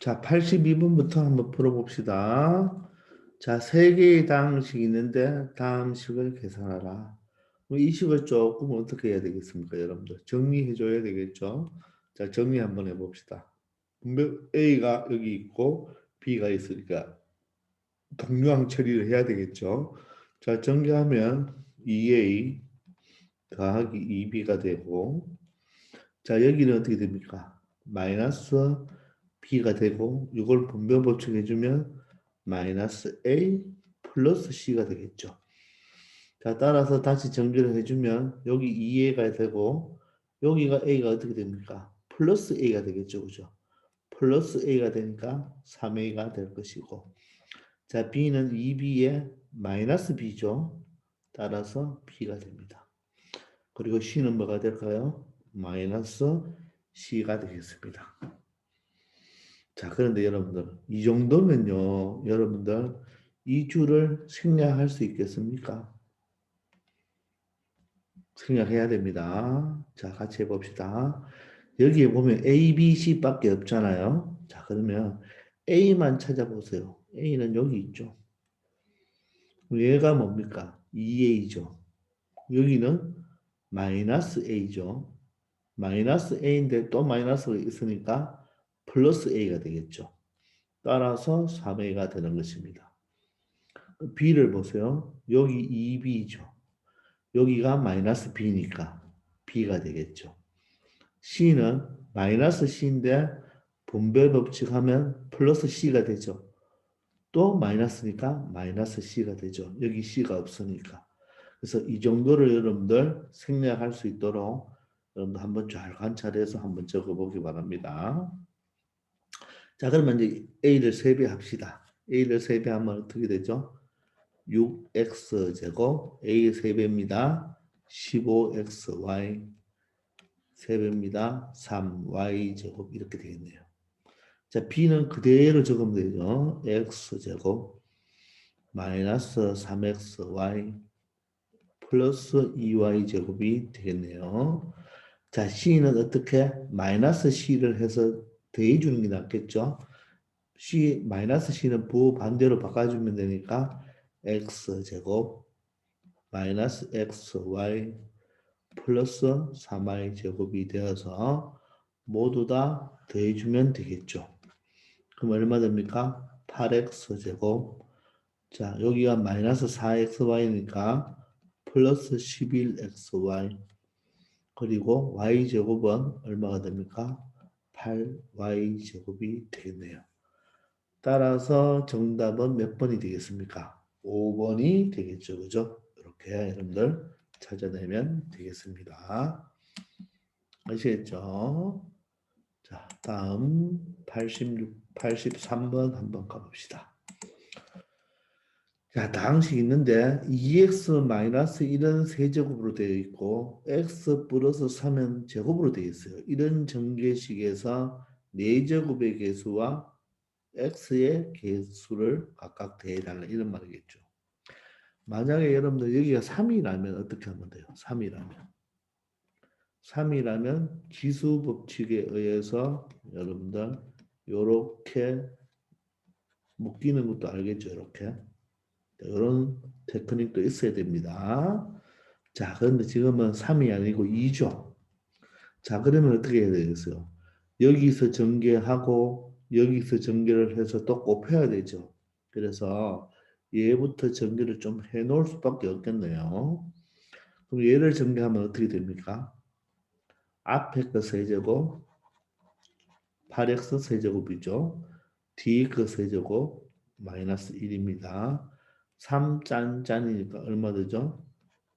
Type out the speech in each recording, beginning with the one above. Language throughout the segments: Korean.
자, 82번부터 한번 풀어봅시다. 자, 세 개의 다항식이 있는데 다항식을 계산하라. 이 식을 조금 어떻게 해야 되겠습니까, 여러분들? 정리해 줘야 되겠죠? 자, 정리 한번 해봅시다. 분명 A가 여기 있고 B가 있으니까 동류항 처리를 해야 되겠죠? 자, 정리하면 2A 더하기 2B가 되고, 자, 여기는 어떻게 됩니까? 마이너스 B가 되고, 이걸 분배 보충해주면 마이너스 A 플러스 C가 되겠죠. 자, 따라서 다시 정리를 해주면 여기 2A가 되고, 여기가 A가 어떻게 됩니까? 플러스 A가 되겠죠. 그죠? 플러스 A가 되니까 3A가 될 것이고, 자, B는 2B에 마이너스 B죠. 따라서 B가 됩니다. 그리고 C는 뭐가 될까요? 마이너스 C가 되겠습니다. 자, 그런데 여러분들, 이 정도면요, 여러분들, 이 줄을 생략할 수 있겠습니까? 생략해야 됩니다. 자, 같이 해봅시다. 여기에 보면 A, B, C밖에 없잖아요. 자, 그러면 A만 찾아보세요. A는 여기 있죠. 얘가 뭡니까? 2A죠. 여기는 마이너스 A죠. 마이너스 A인데 또 마이너스가 있으니까 플러스 A가 되겠죠. 따라서 3A가 되는 것입니다. B를 보세요. 여기 2B죠. 여기가 마이너스 B니까 B가 되겠죠. C는 마이너스 C인데 분배 법칙하면 플러스 C가 되죠. 또 마이너스니까 마이너스 C가 되죠. 여기 C가 없으니까. 그래서 이 정도를 여러분들 생략할 수 있도록 여러분들 한번 잘 관찰해서 한번 적어보기 바랍니다. 자, 그러면 이제 A를 세배합시다. A를 세배하면 어떻게 되죠? 6x제곱 A 세배입니다. 15xy 세배입니다. 3y제곱 이렇게 되겠네요. 자, B는 그대로 적으면 되죠. x제곱 마이너스 3xy 플러스 2y제곱이 되겠네요. 자, C는 어떻게? 마이너스 C를 해서 더해주는 게 낫겠죠? C, 마이너스 C는 부호 반대로 바꿔주면 되니까 x제곱 마이너스 xy 플러스 3y 제곱이 되어서 모두 다 더해주면 되겠죠. 그럼 얼마 됩니까? 8x 제곱. 자, 여기가 마이너스 4xy니까 플러스 11xy. 그리고 y 제곱은 얼마가 됩니까? 8y 제곱이 되겠네요. 따라서 정답은 몇 번이 되겠습니까? 5번이 되겠죠. 그죠? 이렇게 여러분들 찾아내면 되겠습니다. 아시겠죠? 자, 다음 83번 한번 가봅시다. 자, 다항식 있는데 2x-1은 세제곱으로 되어 있고 x 플러스 3은 제곱으로 되어 있어요. 이런 전개식에서 4제곱의 개수와 x의 개수를 각각 대해달라 이런 말이겠죠. 만약에 여러분들 여기가 3이라면 어떻게 하면 돼요? 3이라면 지수 법칙에 의해서 여러분들 이렇게 묶이는 것도 알겠죠? 이렇게 이런 테크닉도 있어야 됩니다. 자, 그런데 지금은 3이 아니고 2죠. 자, 그러면 어떻게 해야 되겠어요? 여기서 전개하고 여기서 전개를 해서 또 곱해야 되죠. 그래서 얘부터 전개를 좀 해놓을 수밖에 없겠네요. 그럼 얘를 전개하면 어떻게 됩니까? 앞에 거 세제곱, 8x 세제곱이죠. 뒤에 거 세제곱, 마이너스 1입니다. 3 짠짠이니까 얼마 되죠?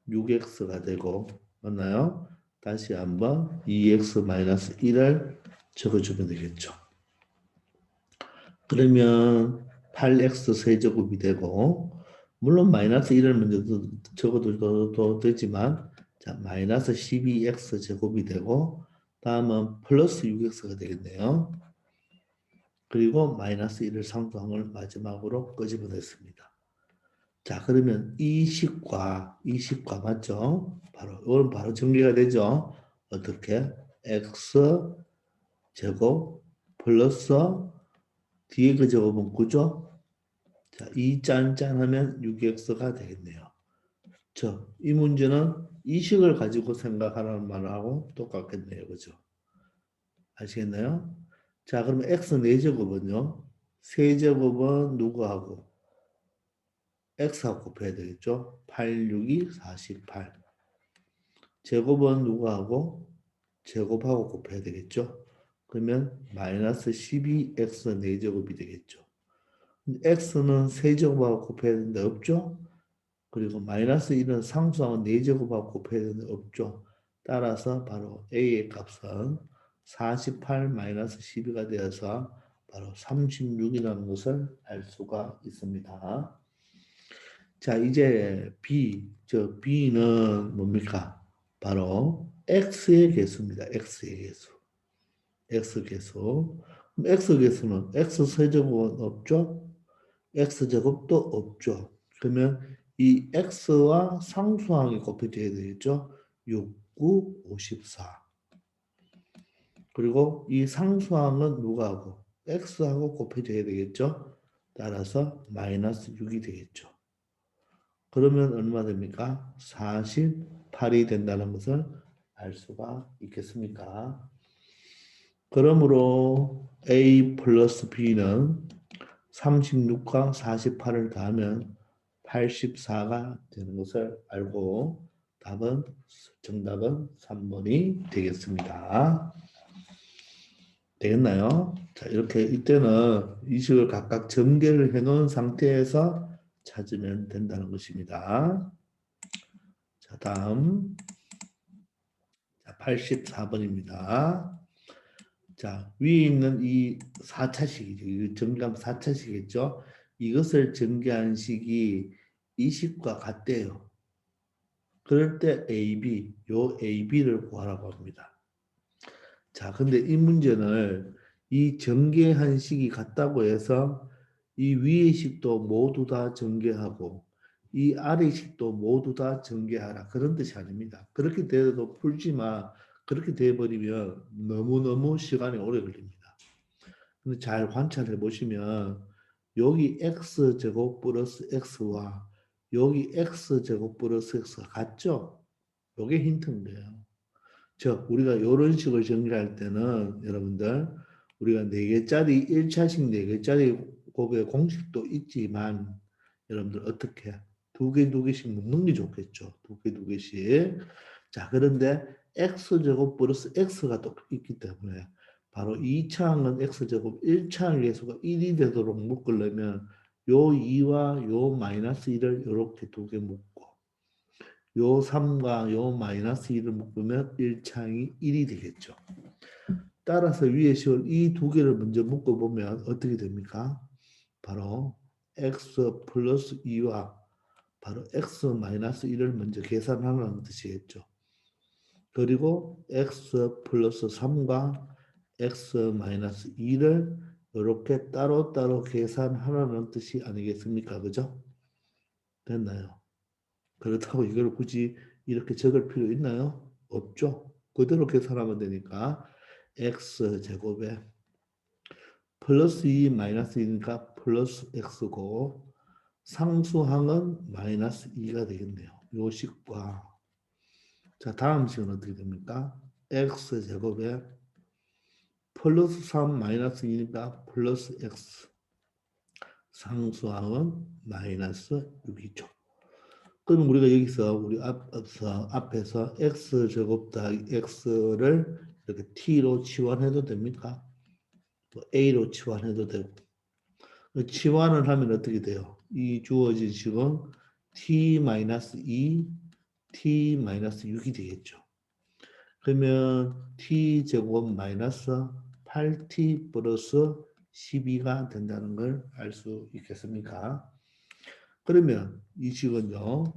6x가 되고, 맞나요? 다시 한번 2x 마이너스 1을 적어주면 되겠죠. 그러면 8x 세제곱이 되고, 물론 마이너스 1을 먼저 적어도 되지만, 자, 마이너스 12x 제곱이 되고, 다음은 플러스 6x가 되겠네요. 그리고 마이너스 1을 상수항을 마지막으로 끄집어냈습니다. 자, 그러면 이 식과 맞죠? 이건 바로 정리가 되죠. 어떻게? x 제곱 플러스 뒤에 그 제곱은 9죠? 자, 2 짠짠하면 6x가 되겠네요. 이 문제는 이식을 가지고 생각하라는 말하고 똑같겠네요. 그죠? 아시겠나요? 자, 그러면 x 4제곱은요. 세제곱은 누구하고? x하고 곱해야 되겠죠? 8, 6이 48. 제곱은 누구하고? 제곱하고 곱해야 되겠죠? 그러면 마이너스 12x 4제곱이 되겠죠. x는 세제곱하고 곱해야 되는데 없죠? 그리고 마이너스 1은 상수하고 4제곱하고 곱해야 되는데 없죠. 따라서 바로 a의 값은 48 마이너스 12가 되어서 바로 36이라는 것을 알 수가 있습니다. 자, 이제 b는 뭡니까? 바로 x의 개수입니다. x의 개수. x 개수. 그럼 x 개수는 x 세제곱은 없죠? x 제곱도 없죠. 그러면 이 x와 상수항이 곱해져야 되겠죠? 6, 9, 54. 그리고 이 상수항은 누가 하고? x하고 곱해져야 되겠죠? 따라서 마이너스 6이 되겠죠. 그러면 얼마 됩니까? 48이 된다는 것을 알 수가 있겠습니까? 그러므로 A 플러스 B는 36과 48을 더하면 84가 되는 것을 알고 정답은 3번이 되겠습니다. 되겠나요? 자, 이렇게 이때는 이식을 각각 전개를 해 놓은 상태에서 찾으면 된다는 것입니다. 자, 다음 84번입니다. 자, 위에 있는 이 4차식이죠. 전개하면 4차식이겠죠. 이것을 전개한 식이 이 식과 같대요. 그럴 때 요 AB를 구하라고 합니다. 자, 근데 이 문제는 이 전개한 식이 같다고 해서 이 위의 식도 모두 다 전개하고 이 아래 식도 모두 다 전개하라. 그런 뜻이 아닙니다. 그렇게 돼도 풀지만 그렇게 돼버리면 너무너무 시간이 오래 걸립니다. 근데 잘 관찰해 보시면 여기 x제곱 플러스 x와 여기 x제곱 플러스 x가 같죠? 요게 힌트인데요. 우리가 이런 식을 정리할 때는 여러분들 우리가 4개짜리 1차식 4개짜리 곱의 공식도 있지만 여러분들 어떻게 2개 2개씩 묶는 게 좋겠죠. 2개 2개씩. 자, 그런데 x제곱 플러스 x가 또 있기 때문에 바로 2차항은 x제곱 1차항 계수가 1이 되도록 묶으려면 요 2와 요 마이너스 1을 이렇게 2개 묶고 요 3과 요 마이너스 1을 묶으면 1차항이 1이 되겠죠. 따라서 위에 식을 이 2개를 먼저 묶어보면 어떻게 됩니까? 바로 x 플러스 2와 바로 x 마이너스 1을 먼저 계산하는 뜻이겠죠. 그리고 x 플러스 3과 x 마이너스 2를 이렇게 따로따로 계산하라는 뜻이 아니겠습니까? 그죠? 됐나요? 그렇다고 이걸 굳이 이렇게 적을 필요 있나요? 없죠. 그대로 계산하면 되니까 x제곱에 플러스 2 마이너스 2니까 플러스 x고 상수항은 마이너스 2가 되겠네요. 요 식과 자, 다음 식은 어떻게 됩니까? x제곱에 플러스 3 마이너스 2니까 플러스 x 상수항은 마이너스 6이죠. 그럼 우리가 여기서 앞에서 x제곱 더하기 x를 이렇게 t로 치환해도 됩니까? 또 a로 치환해도 되고 치환을 하면 어떻게 돼요? 이 주어진 식은 t-2 t-6이 되겠죠. 그러면 t제곱 마이너스 8t 플러스 12가 된다는 걸 알 수 있겠습니까? 그러면 이 식은요.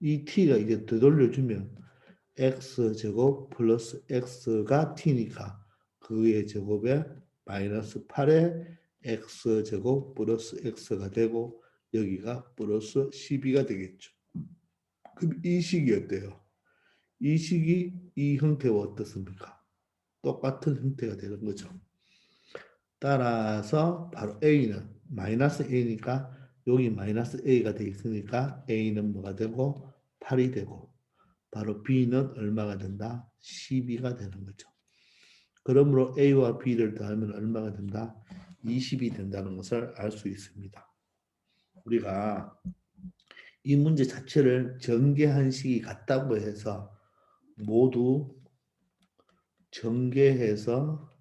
이 t가 이제 되돌려주면 x제곱 플러스 x가 t니까 그의 제곱에 마이너스 8에 x제곱 플러스 x가 되고 여기가 플러스 12가 되겠죠. 그럼 이 식이 어때요? 이 식이 이 형태와 어떻습니까? 똑같은 형태가 되는 거죠. 따라서 바로 A는 마이너스 A니까 여기 마이너스 A가 돼 있으니까 A는 뭐가 되고 8이 되고 바로 B는 얼마가 된다? 12가 되는 거죠. 그러므로 A와 B를 더하면 얼마가 된다? 20이 된다는 것을 알 수 있습니다. 우리가 이 문제 자체를 전개한 식이 같다고 해서 모두 전개해서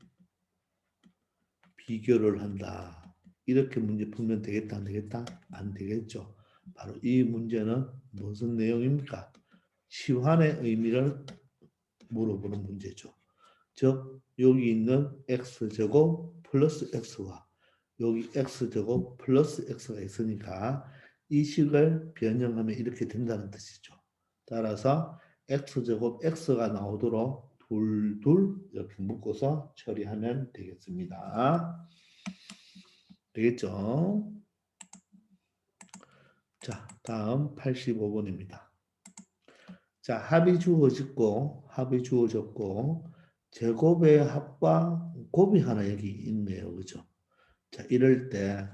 비교를 한다. 이렇게 문제 풀면 되겠다, 안 되겠다? 안 되겠죠. 바로 이 문제는 무슨 내용입니까? 시환의 의미를 물어보는 문제죠. 즉 여기 있는 x제곱 플러스 x와 여기 x제곱 플러스 x가 있으니까 이 식을 변형하면 이렇게 된다는 뜻이죠. 따라서 x제곱 x가 나오도록 둘둘 이렇게 묶어서 처리하면 되겠습니다. 되겠죠? 자, 다음 85번입니다. 자, 합이 주어졌고 제곱의 합과 곱이 하나 여기 있네요. 그죠? 자, 이럴 때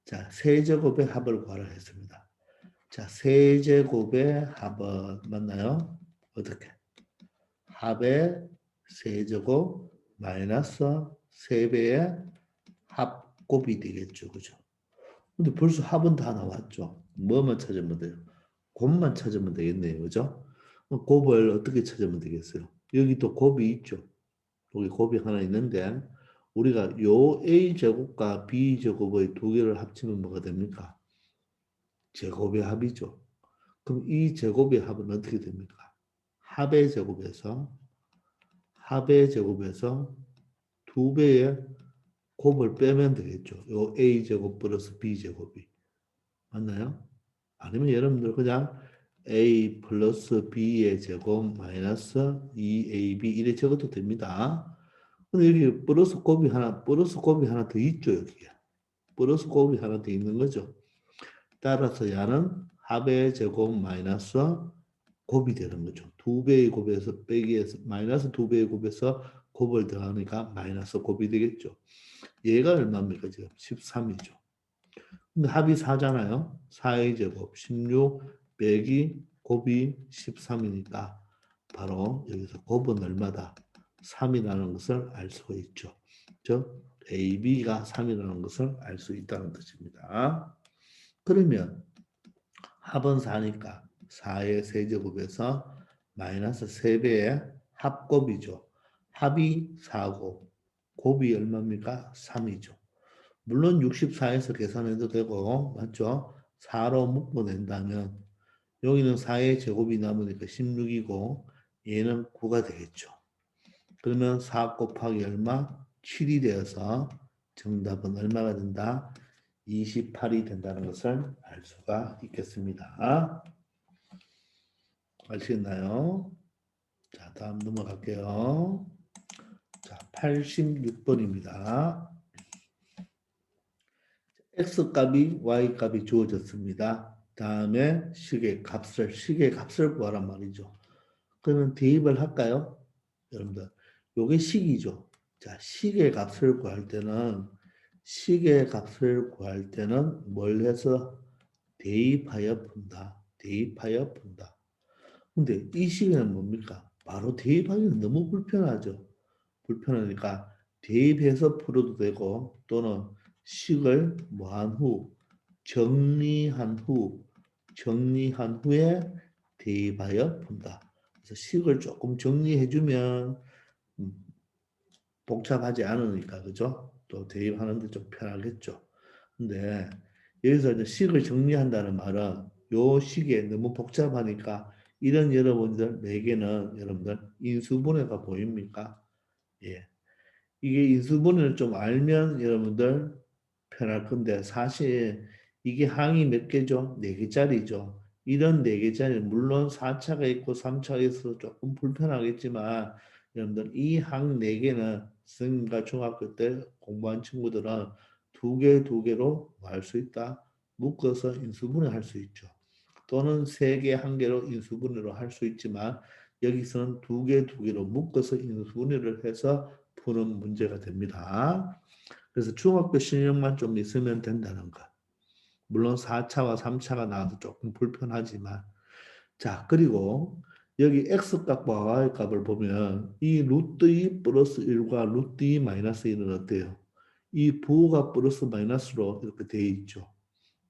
자, 세제곱의 합을 구하라 했습니다. 자, 세제곱의 합은 맞나요? 어떻게? 합의 세제곱 마이너스 3배의 합곱이 되겠죠. 그죠? 근데 벌써 합은 다 나왔죠. 뭐만 찾으면 돼요? 곱만 찾으면 되겠네요. 그죠? 곱을 어떻게 찾으면 되겠어요? 여기 또 곱이 있죠. 여기 곱이 하나 있는데 우리가 요 A제곱과 B제곱의 두 개를 합치면 뭐가 됩니까? 제곱의 합이죠. 그럼 이 제곱의 합은 어떻게 됩니까? 합의 제곱에서 두 배의 곱을 빼면 되겠죠. 요 A제곱 플러스 B제곱이. 맞나요? 아니면 여러분들 그냥 A 플러스 B의 제곱 마이너스 2AB 이래 적어도 됩니다. 근데 여기 플러스 곱이 하나 더 있죠, 여기에. 플러스 곱이 하나 더 있는 거죠. 따라서 야는 합의 제곱 마이너스 곱이 되는 거죠. 두 배의 곱에서 빼기해서 마이너스 두 배의 곱에서 곱을 더하니까 마이너스 곱이 되겠죠. 얘가 얼마입니까? 지금 13이죠. 근데 합이 4잖아요. 4의 제곱 16 빼기 곱이 13이니까 바로 여기서 곱은 얼마다? 3이라는 것을 알 수가 있죠. 즉 AB가 3이라는 것을 알 수 있다는 뜻입니다. 그러면 합은 4니까 4의 세제곱에서 마이너스 3배의 합곱이죠. 합이 4고 곱이 얼마입니까? 3이죠. 물론 64에서 계산해도 되고 맞죠? 4로 묶어낸다면 여기는 4의 제곱이 남으니까 16이고 얘는 9가 되겠죠. 그러면 4 곱하기 얼마? 7이 되어서 정답은 얼마가 된다? 28이 된다는 것을 알 수가 있겠습니다. 아시겠나요? 자, 다음 넘어갈게요. 자, 86번입니다. X값이 Y값이 주어졌습니다. 다음에 식의 값을 구하란 말이죠. 그러면 대입을 할까요? 여러분들, 요게 식이죠. 자, 식의 값을 구할 때는 뭘 해서 대입하여 푼다. 대입하여 푼다. 근데 이 식에는 뭡니까? 바로 대입하기는 너무 불편하죠. 불편하니까 대입해서 풀어도 되고 또는 식을 뭐한 후 정리한 후에 대입하여 푼다. 그래서 식을 조금 정리해주면 복잡하지 않으니까 그죠? 또 대입하는데 좀 편하겠죠. 근데 여기서 이제 식을 정리한다는 말은 요 식에 너무 복잡하니까 이런 여러분들 네 개는 여러분들 인수분해가 보입니까? 예. 이게 인수분해를 좀 알면 여러분들 편할 건데 사실 이게 항이 몇 개죠? 네 개짜리죠. 이런 네 개짜리 물론 4차가 있고 3차가 있어서 조금 불편하겠지만 여러분들 이 항 네 개는 선생님과 중학교 때 공부한 친구들은 두 개로 할 수 있다. 묶어서 인수분해 할 수 있죠. 또는 세 개, 한 개로 인수분해로 할 수 있지만 여기서는 두 개로 묶어서 인수분해를 해서 푸는 문제가 됩니다. 그래서 중학교 실력만 좀 있으면 된다는 거. 물론 4차와 3차가 나와도 조금 불편하지만. 자, 그리고 여기 x값과 y값을 보면 이 루트 2 플러스 1과 루트 2 마이너스 1은 어때요? 이 부호가 플러스 마이너스로 이렇게 되어 있죠.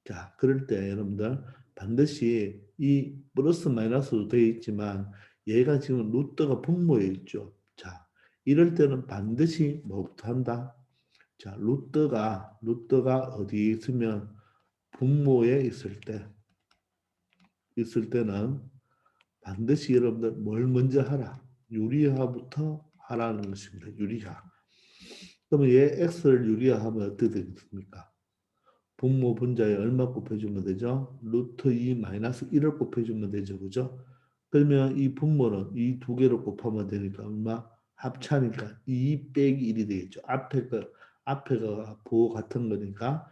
자, 그럴 때 여러분들 반드시 이 플러스 마이너스로 되어 있지만 얘가 지금 루트가 분모에 있죠. 자, 이럴 때는 반드시 뭐부터 한다? 자, 루트가 어디에 있으면 분모에 있을 때는 반드시 여러분들 뭘 먼저 하라? 유리화부터 하라는 것입니다. 유리화. 그러면 얘 x를 유리화하면 어떻게 되겠습니까? 분모 분자에 얼마 곱해주면 되죠? 루트 2 마이너스 1을 곱해주면 되죠. 그죠? 그러면 이 분모는 이 두 개를 곱하면 되니까 얼마? 합차니까 2 빼기 1이 되겠죠. 앞에가 부호 같은 거니까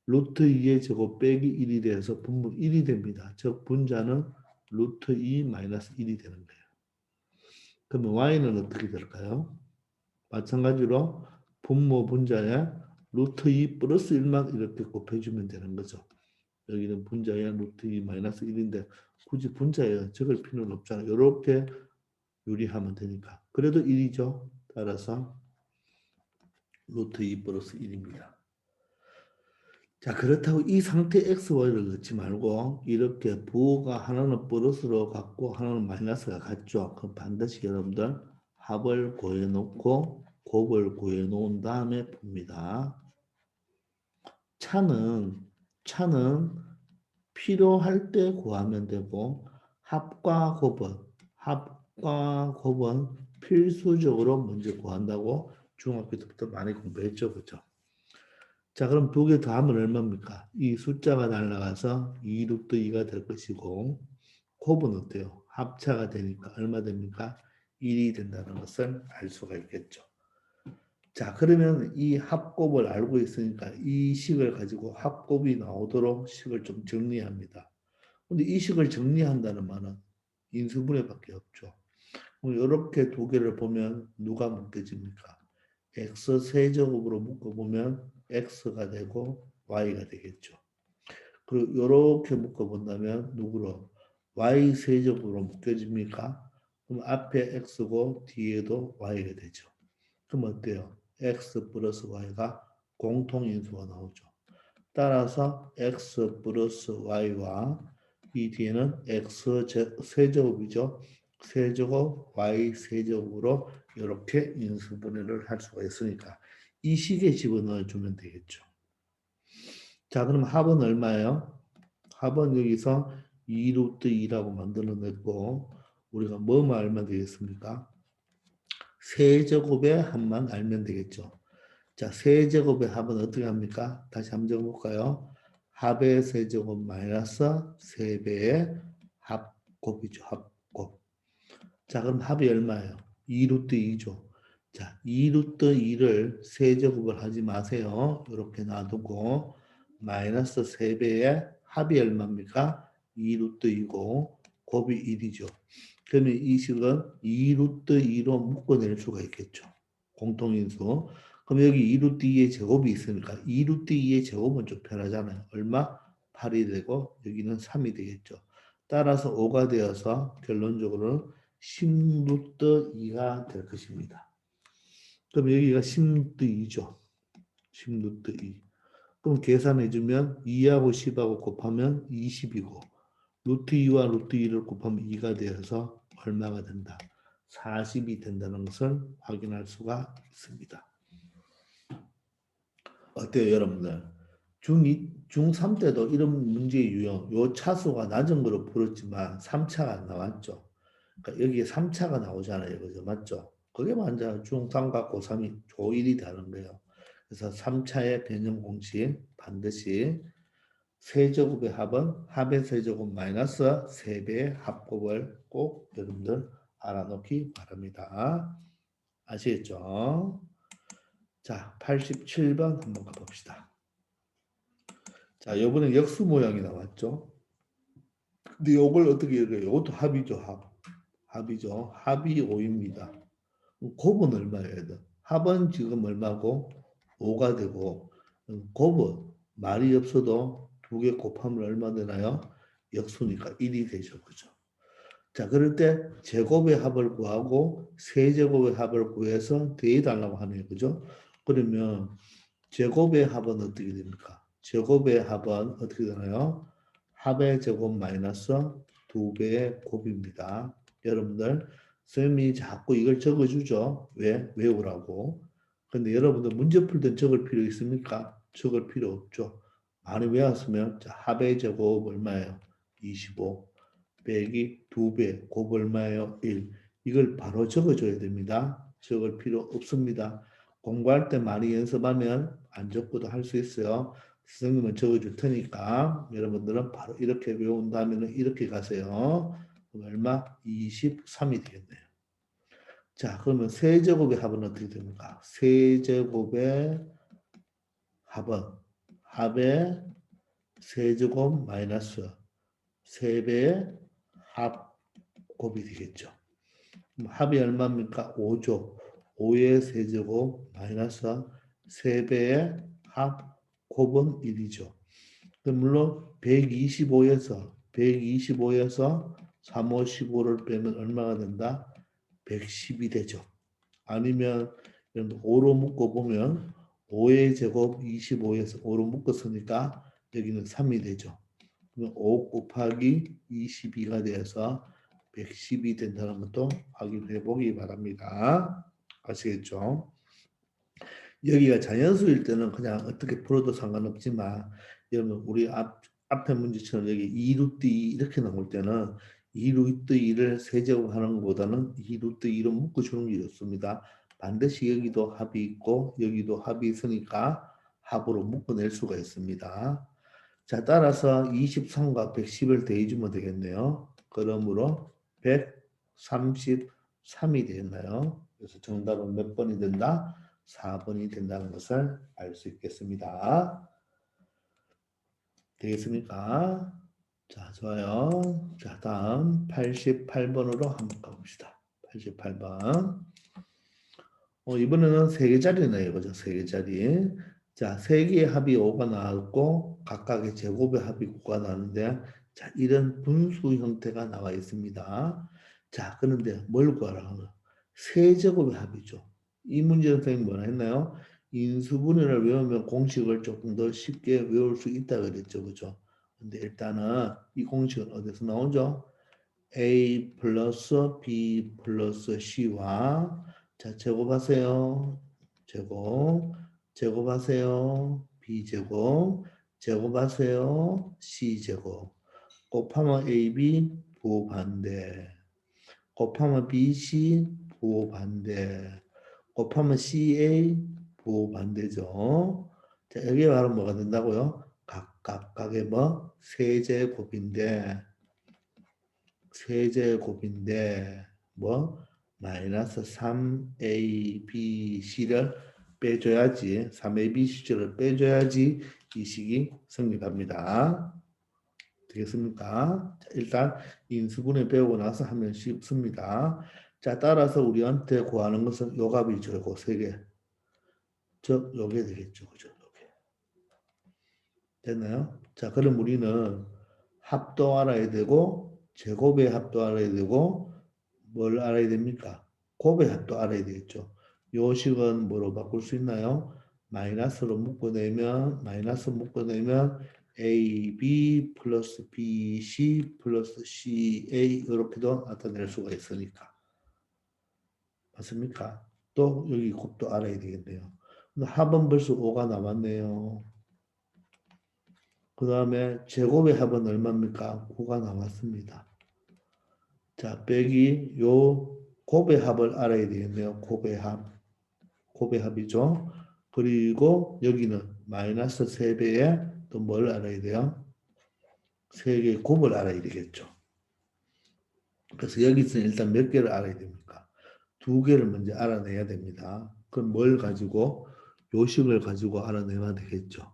루트 2의 제곱 빼기 1이 돼서 분모 1이 됩니다. 즉 분자는 루트 2 마이너스 1이 되는 거예요. 그러면 y는 어떻게 될까요? 마찬가지로 분모 분자에 루트 2 플러스 1만 이렇게 곱해주면 되는 거죠. 여기는 분자에 루트 2 마이너스 1인데 굳이 분자에 적을 필요는 없잖아요. 이렇게 유리하면 되니까. 그래도 1이죠. 따라서 루트 2 플러스 1입니다. 자, 그렇다고 이 상태 xy를 넣지 말고 이렇게 부호가 하나는 플러스로 같고 하나는 마이너스가 같죠. 그럼 반드시 여러분들 합을 구해놓고 곱을 구해놓은 다음에 봅니다. 차는 필요할 때 구하면 되고 합과 곱은 필수적으로 먼저 구한다고 중학교 때부터 많이 공부했죠. 그죠? 자, 그럼 두 개 더하면 얼마입니까? 이 숫자가 날라가서 2 루트 2가 될 것이고 곱은 어때요? 합차가 되니까 얼마 됩니까? 1이 된다는 것을 알 수가 있겠죠. 자, 그러면 이 합곱을 알고 있으니까 이 식을 가지고 합곱이 나오도록 식을 좀 정리합니다. 근데 이 식을 정리한다는 말은 인수분해밖에 없죠. 이렇게 두 개를 보면 누가 묶여집니까? x 세제곱으로 묶어보면 x가 되고 y가 되겠죠. 그리고 이렇게 묶어본다면 누구로? y 세제곱으로 묶여집니까? 그럼 앞에 x고 뒤에도 y가 되죠. 그럼 어때요? x 플러스 y가 공통인수가 나오죠. 따라서 x 플러스 y와 이 뒤에는 x 세제곱이죠. 세제곱 y 세제곱으로 이렇게 인수분해를 할 수가 있으니까 이 식에 집어넣어주면 되겠죠. 자, 그럼 합은 얼마예요? 합은 여기서 2 루트 2라고 만들어냈고 우리가 뭐만 알면 되겠습니까? 세제곱의 합만 알면 되겠죠. 자, 세제곱의 합은 어떻게 합니까? 다시 한번 적어볼까요? 합의 세제곱 마이너스 3배의 합곱이죠. 합곱. 자, 그럼 합이 얼마예요? 2 루트 2죠. 자, 2 루트 2를 세제곱을 하지 마세요. 이렇게 놔두고 마이너스 3배의 합이 얼마입니까? 2 루트 2고 곱이 1이죠. 그러면 이 식은 2 루트 2로 묶어낼 수가 있겠죠. 공통인수. 그럼 여기 2 루트 2의 제곱이 있으니까 2 루트 2의 제곱은 좀 편하잖아요. 얼마? 8이 되고 여기는 3이 되겠죠. 따라서 5가 되어서 결론적으로는 10 루트 2가 될 것입니다. 그럼 여기가 10 루트 2죠. 10 루트 2. 그럼 계산해주면 2하고 10하고 곱하면 20이고 루트 2와 루트 2를 곱하면 2가 되어서 얼마가 된다? 40이 된다는 것을 확인할 수가 있습니다. 어때요, 여러분들? 중2, 중3 때도 이런 문제 유형, 요 차수가 낮은 거로 풀었지만 3차가 안 나왔죠. 그러니까 여기에 3차가 나오잖아요. 그죠? 맞죠? 그게 완전 중3과 고3이 조1이 다른 거예요. 그래서 3차의 변형 공식 반드시 세제곱의 합은 합의 세제곱 마이너스 3배의 합곱을 꼭 여러분들 알아놓기 바랍니다. 아시겠죠? 자, 87번 한번 가봅시다. 자, 이번엔 역수 모양이 나왔죠. 근데 이걸 어떻게 읽어요? 이것도 합이죠, 합. 합이죠. 합이 5입니다. 곱은 얼마예요? 합은 지금 얼마고? 5가 되고 곱은 말이 없어도 두 개 곱하면 얼마 되나요? 역수니까 1이 되죠. 그죠? 자, 그럴 때 제곱의 합을 구하고 세제곱의 합을 구해서 대입달라고 하네요. 그죠? 그러면 제곱의 합은 어떻게 됩니까? 제곱의 합은 어떻게 되나요? 합의 제곱 마이너스 2배의 곱입니다. 여러분들 선생님이 자꾸 이걸 적어주죠. 왜? 외우라고. 근데 여러분들 문제 풀 때 적을 필요 있습니까? 적을 필요 없죠. 많이 외웠으면 자, 합의 제곱 얼마예요? 25 빼기 2배 곱 얼마예요? 1. 이걸 바로 적어줘야 됩니다. 적을 필요 없습니다. 공부할 때 많이 연습하면 안 적고도 할 수 있어요. 선생님은 적어줄 테니까 여러분들은 바로 이렇게 외운 다음에는 이렇게 가세요. 그럼 얼마? 23이 되겠네요. 자, 그러면 세제곱의 합은 어떻게 됩니까? 세제곱의 합은 합의 세제곱 마이너스 3배의 합곱이 되겠죠. 합이 얼마입니까? 5죠. 5의 세제곱 마이너스 3배의 합 곱은 1이죠. 물론 125에서 3, 5, 15를 빼면 얼마가 된다? 110이 되죠. 아니면 5로 묶어보면 5의 제곱 25에서 5로 묶었으니까 여기는 3이 되죠. 그러면 5 곱하기 22가 돼서 110이 된다는 것도 확인해 보기 바랍니다. 아시겠죠? 여기가 자연수일 때는 그냥 어떻게 풀어도 상관없지만 여러분 우리 앞에 문제처럼 여기 2루트 2 이렇게 나올 때는 2루트 2를 세제곱하는 것보다는 2루트 2로 묶어주는 게 좋습니다. 반드시 여기도 합이 있고 여기도 합이 있으니까 합으로 묶어낼 수가 있습니다. 자, 따라서 23과 110을 더해주면 되겠네요. 그러므로 133이 되겠나요? 그래서 정답은 몇 번이 된다? 4번이 된다는 것을 알 수 있겠습니다. 되겠습니까? 자, 좋아요. 자, 다음 88번으로 한번 가봅시다. 88번. 이번에는 세 개짜리네요. 그죠? 세 개짜리. 자, 세 개의 합이 5가 나왔고 각각의 제곱의 합이 9가 나왔는데 자, 이런 분수 형태가 나와 있습니다. 자, 그런데 뭘 구하라 하나? 세제곱의 합이죠. 이 문제는 선생님이 뭐라 했나요? 인수분해를 외우면 공식을 조금 더 쉽게 외울 수 있다 그랬죠. 그죠? 근데 일단은 이 공식은 어디서 나오죠? A 플러스 B 플러스 C와 자, 제곱하세요. 제곱하세요. B제곱, 제곱하세요. C제곱. 곱하면 AB 부호반대. 곱하면 BC 부호반대. 곱하면 CA 부호반대죠. 자, 여기에 바로 뭐가 된다고요? 각각의 뭐? 세제곱인데 뭐 마이너스 3ABC를 빼줘야지 3ABC를 빼줘야지 이 식이 성립합니다. 되겠습니까? 자, 일단 인수분해 배우고 나서 하면 쉽습니다. 자, 따라서 우리한테 구하는 것은 요 값이죠. 요거 세 개. 즉 요게 되겠죠. 그죠? 요게. 됐나요? 자, 그럼 우리는 합도 알아야 되고 제곱의 합도 알아야 되고 뭘 알아야 됩니까? 곱의 합도 알아야 되겠죠. 요 식은 뭐로 바꿀 수 있나요? 마이너스로 묶어내면 AB 플러스 BC 플러스 CA 이렇게도 나타낼 수가 있으니까. 맞습니까? 또 여기 곱도 알아야 되겠네요. 합은 벌써 5가 남았네요. 그 다음에 제곱의 합은 얼마입니까? 9가 남았습니다. 자, 빼기 요 곱의 합을 알아야 되겠네요. 곱의 합. 곱의 합이죠. 그리고 여기는 마이너스 3배에 또 뭘 알아야 돼요? 3개의 곱을 알아야 되겠죠. 그래서 여기서 일단 몇 개를 알아야 됩니까? 2개를 먼저 알아내야 됩니다. 그럼 뭘 가지고? 요식을 가지고 알아내야 되겠죠.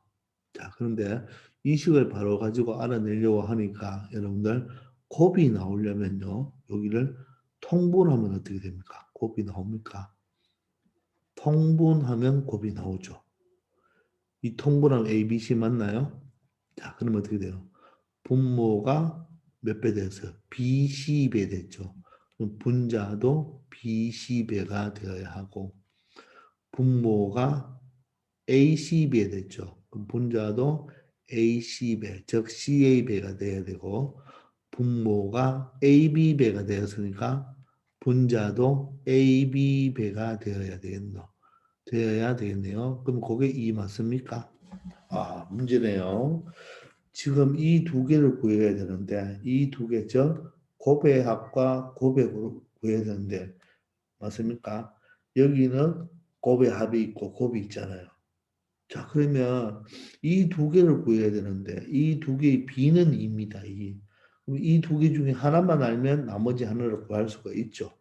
자, 그런데 이 식을 바로 가지고 알아내려고 하니까 여러분들 곱이 나오려면요. 여기를 통분하면 어떻게 됩니까? 곱이 나옵니까? 통분하면 곱이 나오죠. 이 통분하면 ABC 맞나요? 자, 그러면 어떻게 돼요? 분모가 몇 배 됐어요? BC배 됐죠. 그럼 분자도 BC배가 되어야 하고 분모가 AC배 됐죠. 그럼 분자도 AC배, 즉 CA배가 돼야 되고 분모가 AB배가 되었으니까 분자도 AB배가 되어야 되겠네요. 그럼 그게 이 맞습니까? 아, 문제네요. 지금 이 두 개를 구해야 되는데 이 두 개, 즉 곱배합과 곱배를 구해야 되는데 맞습니까? 여기는 곱의 합이 있고 곱이 있잖아요. 자, 그러면 이 두 개를 구해야 되는데 이 두 개의 B는 2입니다. 이 두 개 중에 하나만 알면 나머지 하나를 구할 수가 있죠.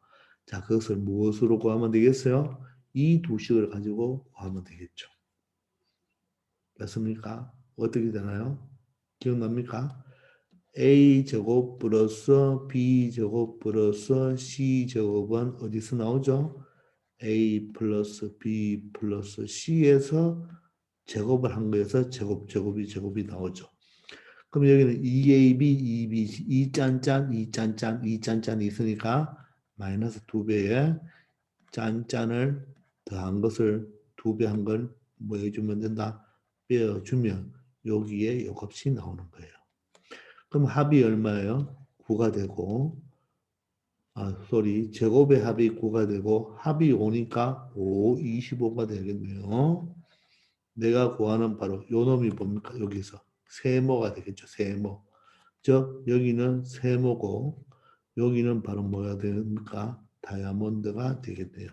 자, 그것을 무엇으로 구하면 되겠어요? 이 두 식을 가지고 구하면 되겠죠. 맞습니까? 어떻게 되나요? 기억납니까? A제곱 플러스 B제곱 플러스 C제곱은 어디서 나오죠? A 플러스 B 플러스 C에서 제곱을 한 거에서 제곱이 나오죠. 그럼 여기는 2AB, 2BC, 2짠짠, 2짠짠, 2짠짠이 있으니까 마이너스 2배에 짠짠을 더한 것을 2배 한 걸 뭐 해주면 된다? 빼어주면 여기에 요 값이 나오는 거예요. 그럼 합이 얼마예요? 9가 되고 제곱의 합이 9가 되고 합이 5니까 5, 25가 되겠네요. 내가 구하는 바로 요 놈이 뭡니까? 여기서 세모가 되겠죠. 세모. 즉 여기는 세모고 여기는 바로 뭐가 됩니까? 다이아몬드가 되겠네요.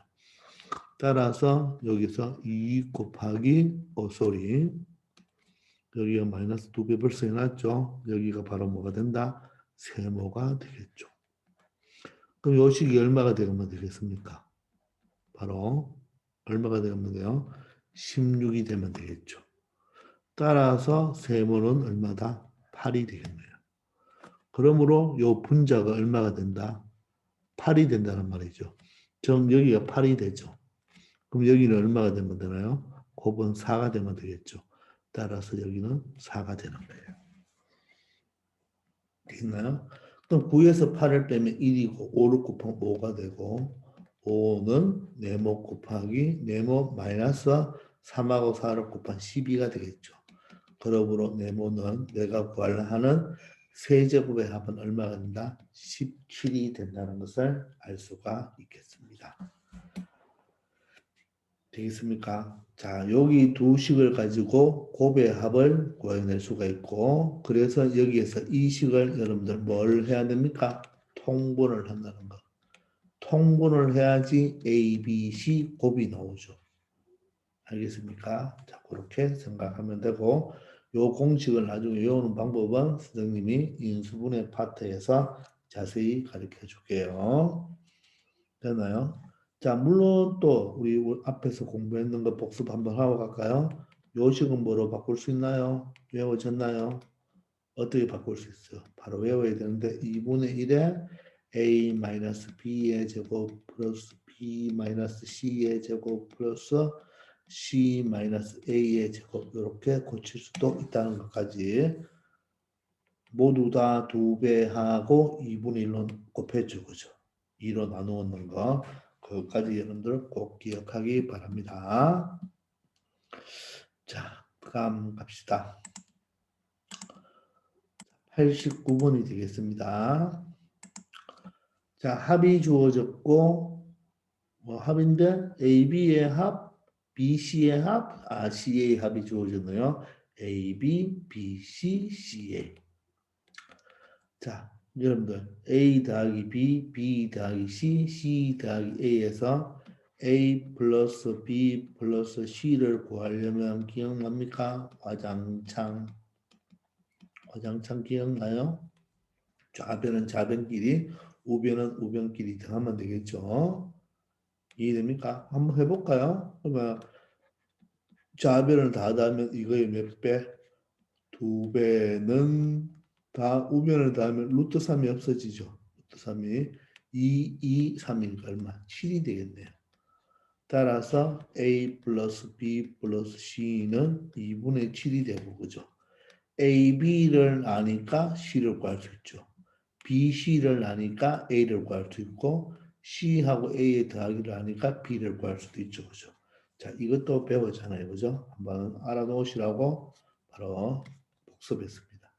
따라서 여기서 2 곱하기 여기가 마이너스 2배 벌써 해놨죠. 여기가 바로 뭐가 된다? 세모가 되겠죠. 그럼 요 식이 얼마가 되면 되겠습니까? 바로 얼마가 되면 돼요? 16이 되면 되겠죠. 따라서 세모는 얼마다? 8이 되겠네요. 그러므로 요 분자가 얼마가 된다? 8이 된다는 말이죠. 즉 여기가 8이 되죠. 그럼 여기는 얼마가 되면 되나요? 곱은 4가 되면 되겠죠. 따라서 여기는 4가 되는 거예요. 됐나요? 그럼 9에서 8을 빼면 1이고 5를 곱하면 5가 되고 5는 네모 곱하기 네모 마이너스 3하고 4를 곱한 12가 되겠죠. 그러므로 네모는 내가 구하는 세제곱의 합은 얼마가 된다? 17이 된다는 것을 알 수가 있겠습니다. 되겠습니까? 자, 여기 두 식을 가지고 곱의 합을 구해낼 수가 있고 그래서 여기에서 이 식을 여러분들 뭘 해야 됩니까? 통분을 한다는 거. 통분을 해야지 A, B, C 곱이 나오죠. 알겠습니까? 자, 그렇게 생각하면 되고 요 공식을 나중에 외우는 방법은 선생님이 인수분해 파트에서 자세히 가르쳐 줄게요. 되나요? 자, 물론 또 우리 앞에서 공부했는 거 복습 한번 하고 갈까요? 요식은 뭐로 바꿀 수 있나요? 외워졌나요? 어떻게 바꿀 수 있어요? 바로 외워야 되는데 2분의 1에 A-B의 제곱 플러스 B-C의 제곱 플러스 C-A의 제곱 이렇게 고칠 수도 있다는 것까지 모두 다 2배 하고 2분의 1로 곱해주고죠. 2로 나누는 거 그것까지 여러분들 꼭 기억하기 바랍니다. 자, 다음 갑시다. 89번이 되겠습니다. 자, 합이 주어졌고 합인데 AB의 합, BC의 합, CA의 합이 주어졌네요. AB, BC, CA. 자, 여러분들 A 더하기 B, B 더하기 C, C 더하기 A에서 A 플러스 B 플러스 C를 구하려면 기억납니까? 화장창 기억나요? 좌변은 좌변끼리, 우변은 우변끼리 더하면 되겠죠. 이해됩니까? 한번 해볼까요? 그러면 좌변을 다 더하면 이거의 몇 배? 2배는 다 우변을 더하면 루트 3이 없어지죠. 루트 3이 2, 3이니까 얼마? 7이 되겠네요. 따라서 A 플러스 B 플러스 C는 2분의 7이 되고 그죠? A, B를 아니까 C를 구할 수 있죠. B, C를 아니까 A를 구할 수 있고 C하고 A의 더하기를 아니까 B를 구할 수도 있죠. 그죠? 자, 이것도 배웠잖아요. 그죠? 한번 알아놓으시라고 바로 복습했습니다.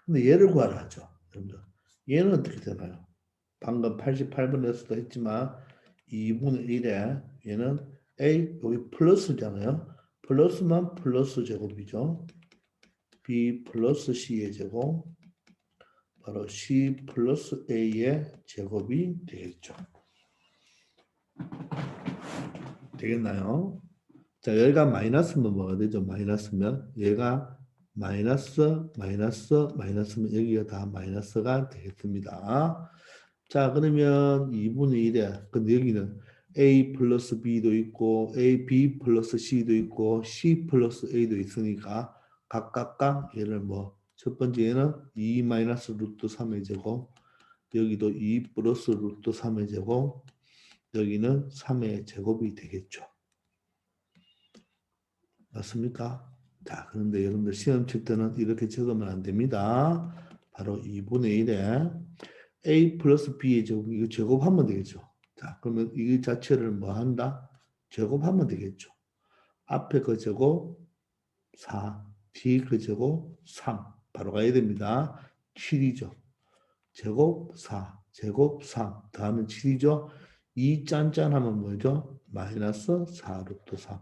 근데 얘를 구하라 하죠. 여러분들. 얘는 어떻게 되나요? 방금 88번에서도 했지만 2분의 1에 얘는 A 여기 플러스잖아요. 플러스만 플러스 제곱이죠. B 플러스 C의 제곱 바로 C 플러스 A의 제곱이 되겠죠. 되겠나요? 자, 여기가 마이너스면 뭐가 되죠? 마이너스면 얘가 마이너스면 여기가 다 마이너스가 되겠습니다. 자, 그러면 2분의 1에 근데 여기는 A 플러스 B도 있고 A, B 플러스 C도 있고 C 플러스 A도 있으니까 각각 얘를 뭐 첫 번째는 2 마이너스 루트 3의 제곱 여기도 2 플러스 루트 3의 제곱 여기는 3의 제곱이 되겠죠. 맞습니까? 자, 그런데 여러분들 시험 칠 때는 이렇게 적으면 안 됩니다. 바로 2분의 1에 A 플러스 B의 제곱, 이거 제곱하면 되겠죠. 자, 그러면 이 자체를 뭐 한다? 제곱하면 되겠죠. 앞에 그 제곱 4, 뒤 그 제곱 3. 바로 가야 됩니다. 7이죠. 제곱 4, 제곱 3, 더하면 7이죠. 2 짠짠하면 뭐죠? 마이너스 4 루트 3.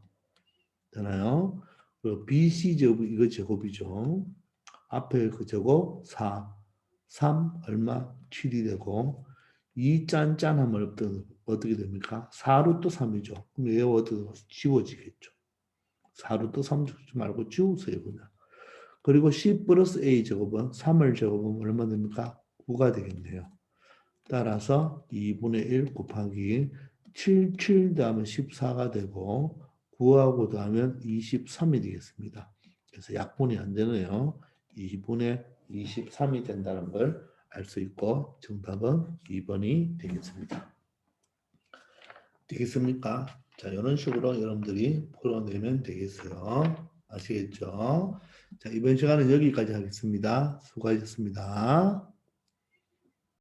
되나요? 그리고 BC 제곱, 이거 제곱이죠. 앞에 그 제곱 4, 3 얼마? 7이 되고 2 짠짠하면 어떻게 됩니까? 4루트 3이죠. 그럼 얘가 어떻게 지워지겠죠. 4루트 3 주지 말고 지우세요 그냥. 그리고 C 플러스 A 제곱은 3을 제곱하면 얼마 됩니까? 9가 되겠네요. 따라서 2분의 1 곱하기 7, 7 더하면 14가 되고 9하고 더하면 23이 되겠습니다. 그래서 약분이 안 되네요. 2분의 23이 된다는 걸 알 수 있고 정답은 2번이 되겠습니다. 되겠습니까? 자, 이런 식으로 여러분들이 풀어내면 되겠어요. 아시겠죠? 자, 이번 시간은 여기까지 하겠습니다. 수고하셨습니다.